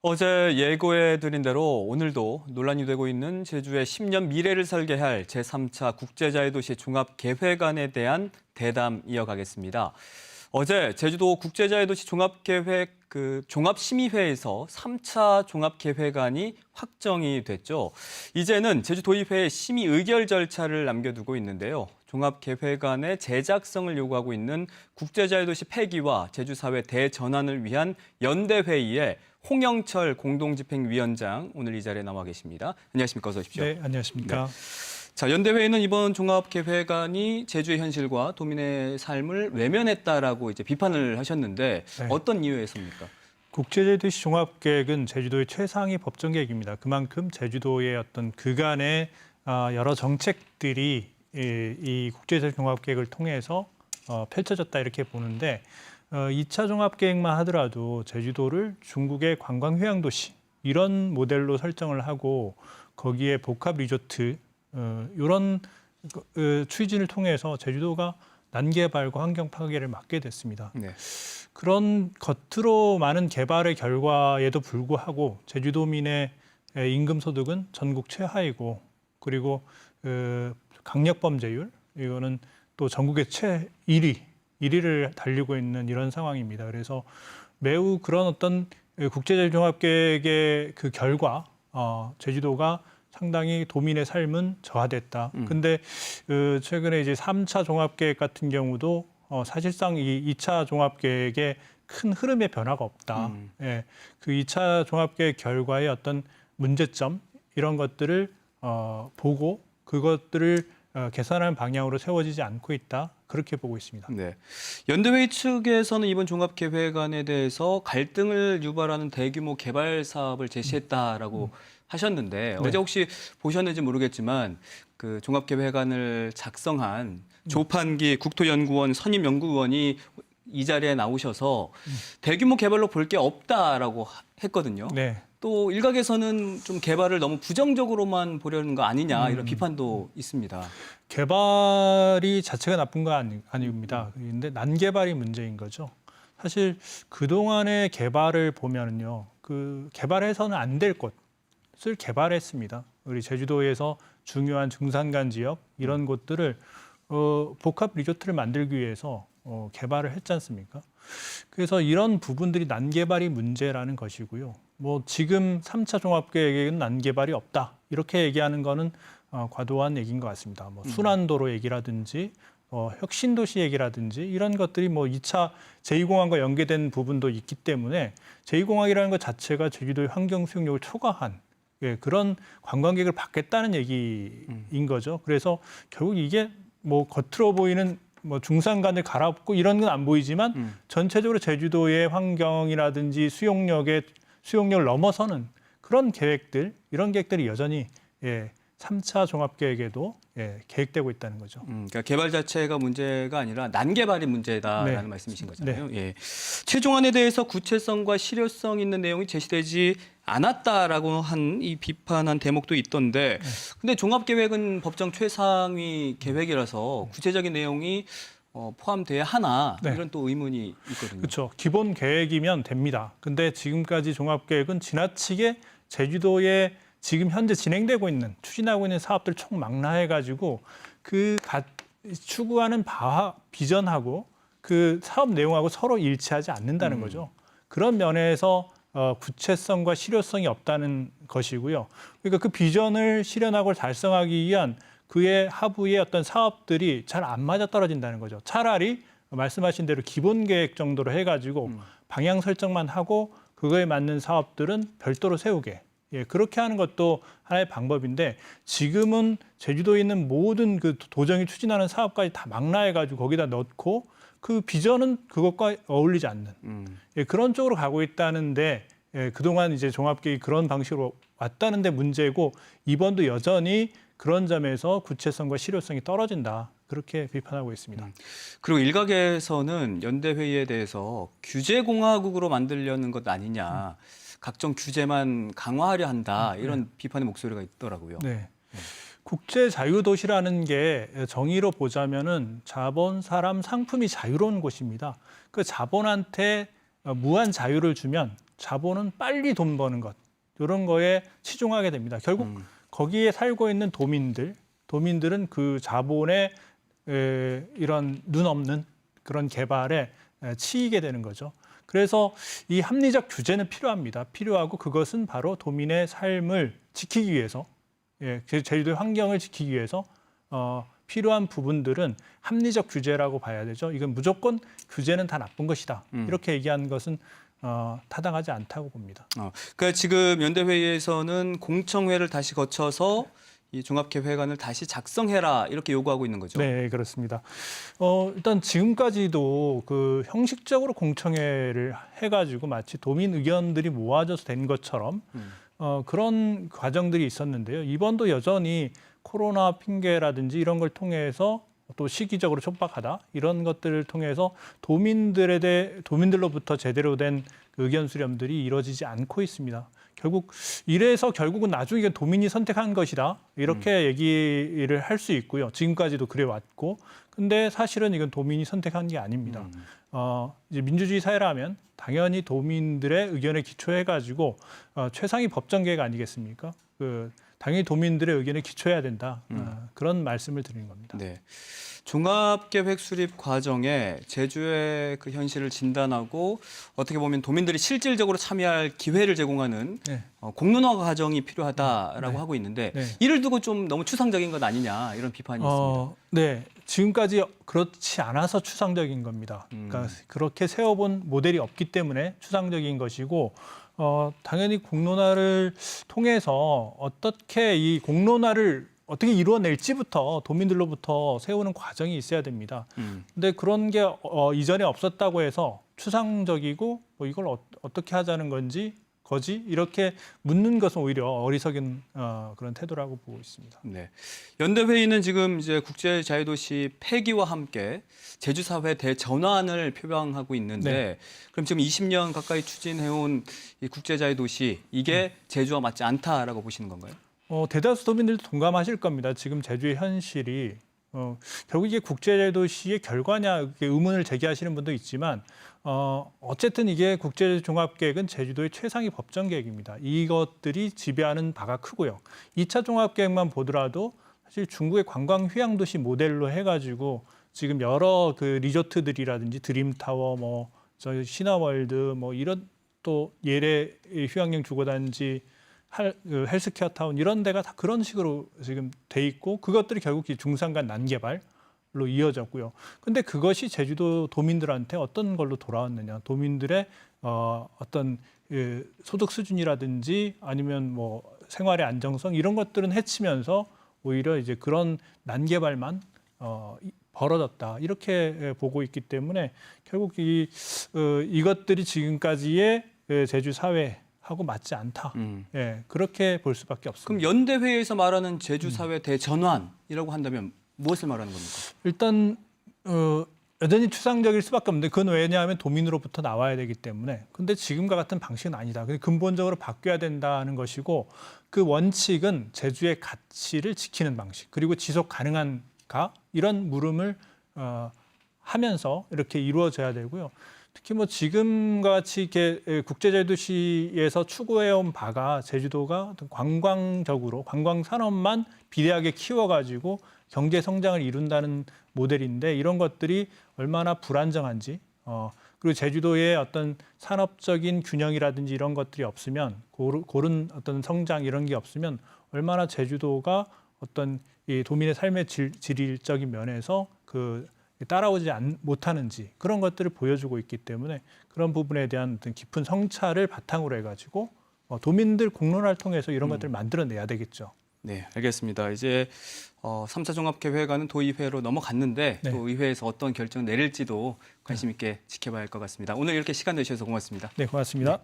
어제 예고해드린 대로 오늘도 논란이 되고 있는 제주의 10년 미래를 설계할 제3차 국제자유도시 종합계획안에 대한 대담 이어가겠습니다. 어제 제주도 국제자유도시 종합계획 종합심의회에서 3차 종합계획안이 확정이 됐죠. 이제는 제주도의회에 심의 의결 절차를 남겨두고 있는데요. 종합계획안의 제작성을 요구하고 있는 국제자유도시 폐기와 제주사회 대전환을 위한 연대회의에 홍영철 공동집행위원장 오늘 이 자리에 나와 계십니다. 안녕하십니까? 어서 오십시오. 네, 안녕하십니까? 네. 자, 연대회의는 이번 종합계획안이 제주의 현실과 도민의 삶을 외면했다라고 이제 비판을 하셨는데 네. 어떤 이유에서입니까? 국제제주도시 종합계획은 제주도의 최상위 법정계획입니다. 그만큼 제주도의 어떤 그간의 여러 정책들이 이 국제제주도시 종합계획을 통해서 펼쳐졌다 이렇게 보는데 2차 종합계획만 하더라도 제주도를 중국의 관광휴양도시 이런 모델로 설정을 하고 거기에 복합 리조트 이런 추진을 통해서 제주도가 난개발과 환경 파괴를 막게 됐습니다. 네. 그런 겉으로 많은 개발의 결과에도 불구하고 제주도민의 임금 소득은 전국 최하이고 그리고 강력 범죄율 이거는 또 전국의 최 1위를 달리고 있는 이런 상황입니다. 그래서 매우 그런 어떤 국제제주종합계획의 그 결과 제주도가 상당히 도민의 삶은 저하됐다. 근데 최근에 이제 3차 종합계획 같은 경우도 사실상 이 2차 종합계획에 큰 흐름의 변화가 없다. 예, 그 2차 종합계획 결과의 어떤 문제점 이런 것들을 보고 그것들을 개선하는 방향으로 세워지지 않고 있다. 그렇게 보고 있습니다. 네. 연대회의 측에서는 이번 종합계획안에 대해서 갈등을 유발하는 대규모 개발 사업을 제시했다라고 하셨는데 네. 어제 혹시 보셨는지 모르겠지만 그 종합계획안을 작성한 조판기 국토연구원 선임연구원이 이 자리에 나오셔서 대규모 개발로 볼 게 없다라고 했거든요. 네. 또 일각에서는 좀 개발을 너무 부정적으로만 보려는 거 아니냐 이런 비판도 있습니다. 개발이 자체가 나쁜 거 아닙니다. 근데 난개발이 문제인 거죠. 사실 그동안의 개발을 보면요. 그 개발해서는 안 될 곳을 개발했습니다. 우리 제주도에서 중요한 중산간 지역 이런 곳들을 복합 리조트를 만들기 위해서 개발을 했지 않습니까? 그래서 이런 부분들이 난개발이 문제라는 것이고요. 뭐 지금 3차 종합계획에는 난개발이 없다. 이렇게 얘기하는 거는 과도한 얘기인 것 같습니다. 뭐 순환도로 얘기라든지 혁신도시 얘기라든지 이런 것들이 뭐 2차 제2공항과 연계된 부분도 있기 때문에 제2공항이라는 것 자체가 제주도의 환경 수용력을 초과한 그런 관광객을 받겠다는 얘기인 거죠. 그래서 결국 이게 뭐 겉으로 보이는 뭐 중산간을 갈아엎고 이런 건 안 보이지만 전체적으로 제주도의 환경이라든지 수용력을 넘어서는 그런 계획들, 이런 계획들이 여전히 3차 종합계획에도 계획되고 있다는 거죠. 그러니까 개발 자체가 문제가 아니라 난개발이 문제다라는 네. 말씀이신 거잖아요. 네. 예. 최종안에 대해서 구체성과 실효성 있는 내용이 제시되지 않았다라고 한 이 비판한 대목도 있던데, 근데 종합계획은 법정 최상위 계획이라서 구체적인 내용이 포함돼야 하나 네. 이런 또 의문이 있거든요. 그렇죠. 기본 계획이면 됩니다. 근데 지금까지 종합계획은 지나치게 제주도에 지금 현재 진행되고 있는 추진하고 있는 사업들 총망라해가지고 그 추구하는 바와 비전하고 그 사업 내용하고 서로 일치하지 않는다는 거죠. 그런 면에서 구체성과 실효성이 없다는 것이고요. 그러니까 그 비전을 실현하고 달성하기 위한 그의 하부의 어떤 사업들이 잘 안 맞아떨어진다는 거죠. 차라리 말씀하신 대로 기본 계획 정도로 해가지고 방향 설정만 하고 그거에 맞는 사업들은 별도로 세우게. 그렇게 하는 것도 하나의 방법인데 지금은 제주도에 있는 모든 그 도정이 추진하는 사업까지 다 망라해가지고 거기다 넣고 그 비전은 그것과 어울리지 않는 그런 쪽으로 가고 있다는데 그동안 이제 종합계획이 그런 방식으로 왔다는데 문제고 이번도 여전히 그런 점에서 구체성과 실효성이 떨어진다. 그렇게 비판하고 있습니다. 그리고 일각에서는 연대회의에 대해서 규제공화국으로 만들려는 것 아니냐. 각종 규제만 강화하려 한다. 이런 비판의 목소리가 있더라고요. 네. 국제 자유도시라는 게 정의로 보자면은 자본, 사람, 상품이 자유로운 곳입니다. 그 자본한테 무한 자유를 주면 자본은 빨리 돈 버는 것 이런 거에 치중하게 됩니다. 결국 거기에 살고 있는 도민들은 그 자본의 이런 눈 없는 그런 개발에 치이게 되는 거죠. 그래서 이 합리적 규제는 필요합니다. 필요하고 그것은 바로 도민의 삶을 지키기 위해서, 제주도의 환경을 지키기 위해서 필요한 부분들은 합리적 규제라고 봐야 되죠. 이건 무조건 규제는 다 나쁜 것이다. 이렇게 얘기하는 것은 타당하지 않다고 봅니다. 그러니까 지금 연대회의에서는 공청회를 다시 거쳐서 이 종합계획안을 다시 작성해라 이렇게 요구하고 있는 거죠. 네, 그렇습니다. 일단 지금까지도 그 형식적으로 공청회를 해가지고 마치 도민 의견들이 모아져서 된 것처럼 그런 과정들이 있었는데요. 이번도 여전히 코로나 핑계라든지 이런 걸 통해서 또 시기적으로 촉박하다 이런 것들을 통해서 도민들로부터 제대로 된 의견 수렴들이 이루어지지 않고 있습니다. 결국은 나중에 이게 도민이 선택한 것이다 이렇게 얘기를 할 수 있고요. 지금까지도 그래 왔고, 근데 사실은 이건 도민이 선택한 게 아닙니다. 이제 민주주의 사회라면 당연히 도민들의 의견에 기초해 가지고 최상위 법정 계획 아니겠습니까? 당연히 도민들의 의견에 기초해야 된다. 그런 말씀을 드리는 겁니다. 네. 종합계획 수립 과정에 제주의 그 현실을 진단하고 어떻게 보면 도민들이 실질적으로 참여할 기회를 제공하는 공론화 과정이 필요하다라고 하고 있는데 이를 두고 좀 너무 추상적인 것 아니냐 이런 비판이 있습니다. 네, 지금까지 그렇지 않아서 추상적인 겁니다. 그러니까 그렇게 세워본 모델이 없기 때문에 추상적인 것이고 당연히 공론화를 통해서 어떻게 이 공론화를 어떻게 이루어낼지부터 도민들로부터 세우는 과정이 있어야 됩니다. 근데 그런 게 이전에 없었다고 해서 추상적이고 뭐 이걸 어떻게 하자는 건지 거지 이렇게 묻는 것은 오히려 어리석은 그런 태도라고 보고 있습니다. 네. 연대회의는 지금 이제 국제자유도시 폐기와 함께 제주사회 대전환을 표방하고 있는데 그럼 지금 20년 가까이 추진해온 이 국제자유도시 이게 제주와 맞지 않다라고 보시는 건가요? 대다수 도민들도 동감하실 겁니다. 지금 제주의 현실이 결국 이게 국제도시의 결과냐 이렇게 의문을 제기하시는 분도 있지만 어쨌든 이게 국제종합계획은 제주도의 최상위 법정 계획입니다. 이것들이 지배하는 바가 크고요. 2차 종합계획만 보더라도 사실 중국의 관광 휴양도시 모델로 해가지고 지금 여러 그 리조트들이라든지 드림타워, 뭐 저희 신화월드, 뭐 이런 또 예래 휴양용 주거단지 헬스케어 타운 이런 데가 다 그런 식으로 지금 돼 있고 그것들이 결국 중산간 난개발로 이어졌고요. 근데 그것이 제주도 도민들한테 어떤 걸로 돌아왔느냐? 도민들의 어떤 소득 수준이라든지 아니면 뭐 생활의 안정성 이런 것들은 해치면서 오히려 이제 그런 난개발만 벌어졌다 이렇게 보고 있기 때문에 결국 이것들이 지금까지의 제주 사회 하고 맞지 않다. 그렇게 볼 수밖에 없습니다. 그럼 연대회의에서 말하는 제주사회 대전환이라고 한다면 무엇을 말하는 겁니까? 일단 여전히 추상적일 수밖에 없는데 그건 왜냐하면 도민으로부터 나와야 되기 때문에. 근데 지금과 같은 방식은 아니다. 근본적으로 바뀌어야 된다는 것이고 그 원칙은 제주의 가치를 지키는 방식 그리고 지속 가능한가 이런 물음을 하면서 이렇게 이루어져야 되고요. 특히 뭐 지금과 같이 이렇게 국제제도시에서 추구해온 바가 제주도가 관광적으로 관광 산업만 비대하게 키워가지고 경제 성장을 이룬다는 모델인데 이런 것들이 얼마나 불안정한지 그리고 제주도의 어떤 산업적인 균형이라든지 이런 것들이 없으면 고른 어떤 성장 이런 게 없으면 얼마나 제주도가 어떤 이 도민의 삶의 질적인 면에서 따라오지 못하는지 그런 것들을 보여주고 있기 때문에 그런 부분에 대한 어떤 깊은 성찰을 바탕으로 해가지고 도민들 공론화를 통해서 이런 것들을 만들어내야 되겠죠. 네, 알겠습니다. 이제 3차 종합계획안은 도의회로 넘어갔는데 또 의회에서 어떤 결정을 내릴지도 관심 있게 지켜봐야 할 것 같습니다. 오늘 이렇게 시간 내주셔서 고맙습니다. 네, 고맙습니다.